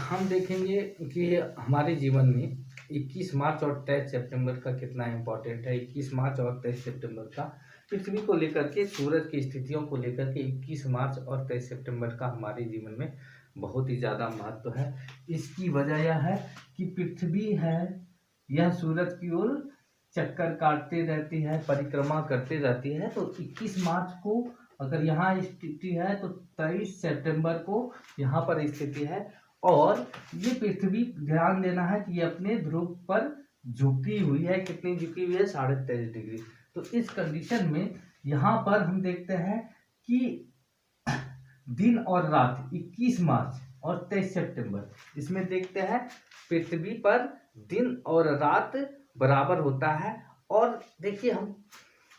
हम देखेंगे कि हमारे जीवन में 21 मार्च और 23 सितंबर का कितना इम्पोर्टेंट है। 21 मार्च और 23 सितंबर का पृथ्वी को लेकर के, सूरज की स्थितियों को लेकर के 21 मार्च और 23 सितंबर का हमारे जीवन में बहुत ही ज़्यादा महत्व है। इसकी वजह यह है कि पृथ्वी है, यह सूरज की ओर चक्कर काटती रहती है, परिक्रमा करती रहती है। तो 21 मार्च को अगर यहाँ स्थिति है तो 23 सितंबर को यहाँ पर स्थिति है। और ये पृथ्वी, ध्यान देना है कि ये अपने ध्रुव पर झुकी हुई है। कितनी झुकी हुई है? 23.5 डिग्री। तो इस कंडीशन में यहाँ पर हम देखते हैं कि दिन और रात 21 मार्च और 23 सितंबर, इसमें देखते हैं पृथ्वी पर दिन और रात बराबर होता है। और देखिए, हम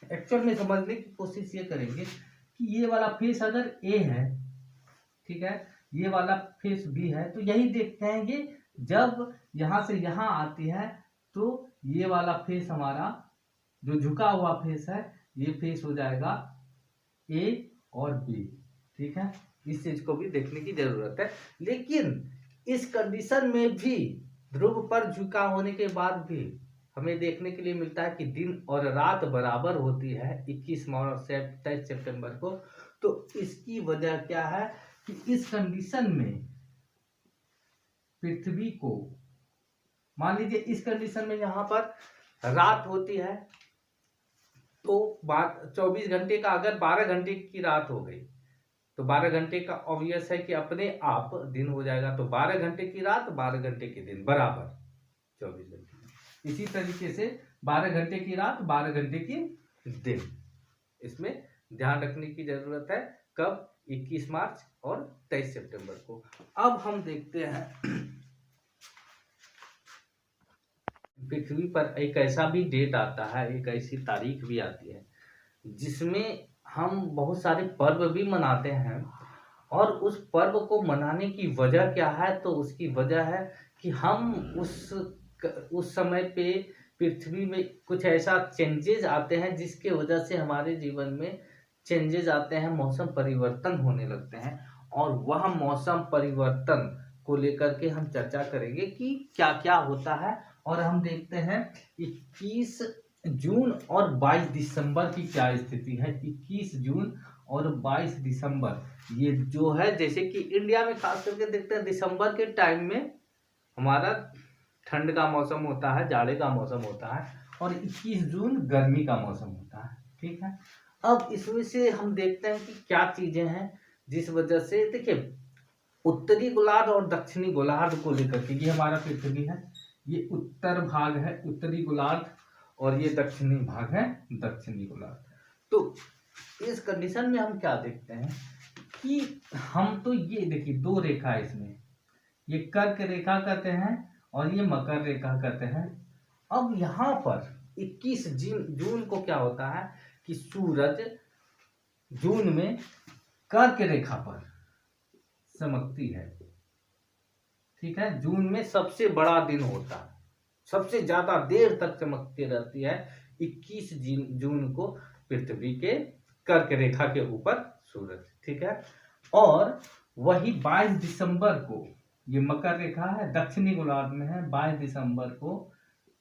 एक्चुअल में समझने की कोशिश ये करेंगे कि ये वाला फेस अगर ए है, ठीक है, ये वाला फेस बी है, तो यही देखते हैं ये जब यहाँ से यहाँ आती है तो ये वाला फेस हमारा जो झुका हुआ फेस है, ये फेस हो जाएगा ए और बी। ठीक है, इस चीज को भी देखने की जरूरत है। लेकिन इस कंडीशन में भी ध्रुव पर झुका होने के बाद भी हमें देखने के लिए मिलता है कि दिन और रात बराबर होती है 21 मार्च से 23 सितंबर को। तो इसकी वजह क्या है कि इस कंडीशन में पृथ्वी को, मान लीजिए इस कंडीशन में यहाँ पर रात होती है, तो 24 घंटे का अगर 12 घंटे की रात हो गई तो 12 घंटे का ऑब्वियस है कि अपने आप दिन हो जाएगा। तो 12 घंटे की रात, 12 घंटे के दिन बराबर 24 घंटे। इसी तरीके से 12 घंटे की रात, 12 घंटे की दिन, इसमें ध्यान रखने की जरूरत है। कब? 21 मार्च और 23 सितंबर को। अब हम देखते हैं पृथ्वी पर एक ऐसा भी डेट आता है, एक ऐसी तारीख भी आती है जिसमें हम बहुत सारे पर्व भी मनाते हैं। और उस पर्व को मनाने की वजह क्या है? तो उसकी वजह है कि हम उस समय पे पृथ्वी में कुछ ऐसा चेंजेस आते हैं जिसके वजह से हमारे जीवन में चेंजेस आते हैं, मौसम परिवर्तन होने लगते हैं। और वह मौसम परिवर्तन को लेकर के हम चर्चा करेंगे कि क्या क्या होता है। और हम देखते हैं 21 जून और 22 दिसंबर की क्या स्थिति है। 21 जून और 22 दिसंबर, ये जो है, जैसे कि इंडिया में खास करके देखते हैं दिसंबर के टाइम में हमारा ठंड का मौसम होता है, जाड़े का मौसम होता है, और 21 जून गर्मी का मौसम होता है। ठीक है, अब इसमें से हम देखते हैं कि क्या चीजें हैं जिस वजह से, देखिए, उत्तरी गोलार्ध और दक्षिणी गोलार्ध को लेकर के, ये हमारा पृथ्वी है, ये उत्तर भाग है उत्तरी गोलार्ध, और ये दक्षिणी भाग है दक्षिणी गोलार्ध। तो इस कंडीशन में हम क्या देखते हैं कि हम तो ये देखिए दो रेखा है इसमें, ये कर्क रेखा कहते हैं और ये मकर रेखा कहते हैं। अब यहाँ पर 21 जून को क्या होता है कि सूरज जून में कर्क रेखा पर चमकती है। ठीक है, जून में सबसे बड़ा दिन होता है, सबसे ज्यादा देर तक चमकती रहती है 21 जून को पृथ्वी के कर्क रेखा के ऊपर सूरज। ठीक है, और वही 22 दिसंबर को, ये मकर रेखा है, दक्षिणी गोलार्ध में है, 22 दिसंबर को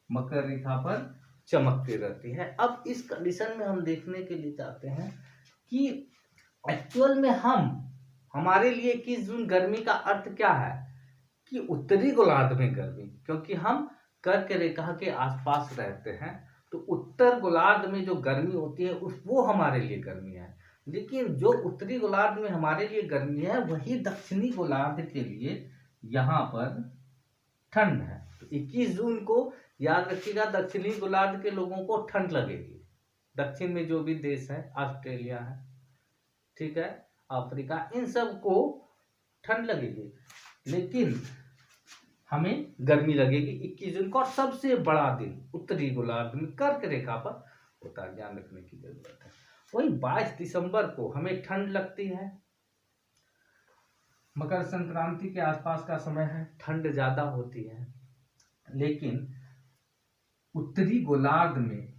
मकर रेखा पर चमकती रहती है। अब इस कंडीशन में हम देखने के लिए चाहते हैं कि एक्चुअल में हमारे लिए 21 जून गर्मी का अर्थ क्या है कि उत्तरी गोलार्ध में गर्मी, क्योंकि हम कर्क रेखा के आसपास रहते हैं, तो उत्तर गोलार्ध में जो गर्मी होती है वो हमारे लिए गर्मी है। लेकिन जो उत्तरी गोलार्ध में हमारे लिए गर्मी है, वही दक्षिणी गोलार्ध के लिए यहाँ पर ठंड है। तो 21 जून को याद रखिएगा, दक्षिणी गोलार्ध के लोगों को ठंड लगेगी। दक्षिण में जो भी देश है, ऑस्ट्रेलिया है, ठीक है, अफ्रीका, इन सब को ठंड लगेगी, लेकिन हमें गर्मी लगेगी 21 जून को। और सबसे बड़ा दिन उत्तरी गोलार्ध में कर्क रेखा पर होता है, ध्यान रखने की जरूरत है। वही 22 दिसंबर को हमें ठंड लगती है, मकर संक्रांति के आसपास का समय है, ठंड ज्यादा होती है। लेकिन उत्तरी गोलार्ध में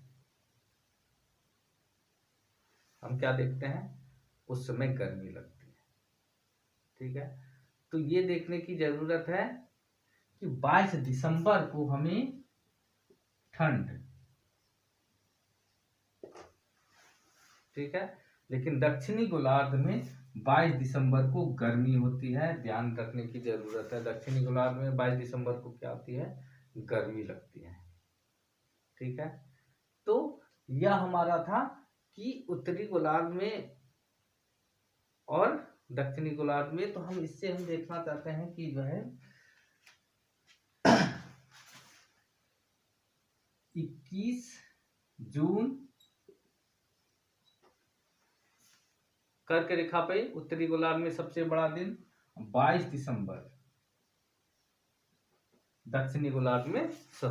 हम क्या देखते हैं, उस समय गर्मी लगती है। ठीक है, तो ये देखने की जरूरत है कि 22 दिसंबर को हमें ठंड, ठीक है, लेकिन दक्षिणी गोलार्ध में 22 दिसंबर को गर्मी होती है। ध्यान रखने की जरूरत है, दक्षिणी गोलार्ध में 22 दिसंबर को क्या होती है, गर्मी लगती है, ठीक है। तो यह हमारा था कि उत्तरी गोलार्ध में और दक्षिणी गोलार्ध में। तो हम इससे हम देखना चाहते हैं कि जो है 21 जून कर्क रेखा पे उत्तरी गोलार्ध में सबसे बड़ा दिन, 22 दिसंबर दक्षिणी गोलार्ध में सबसे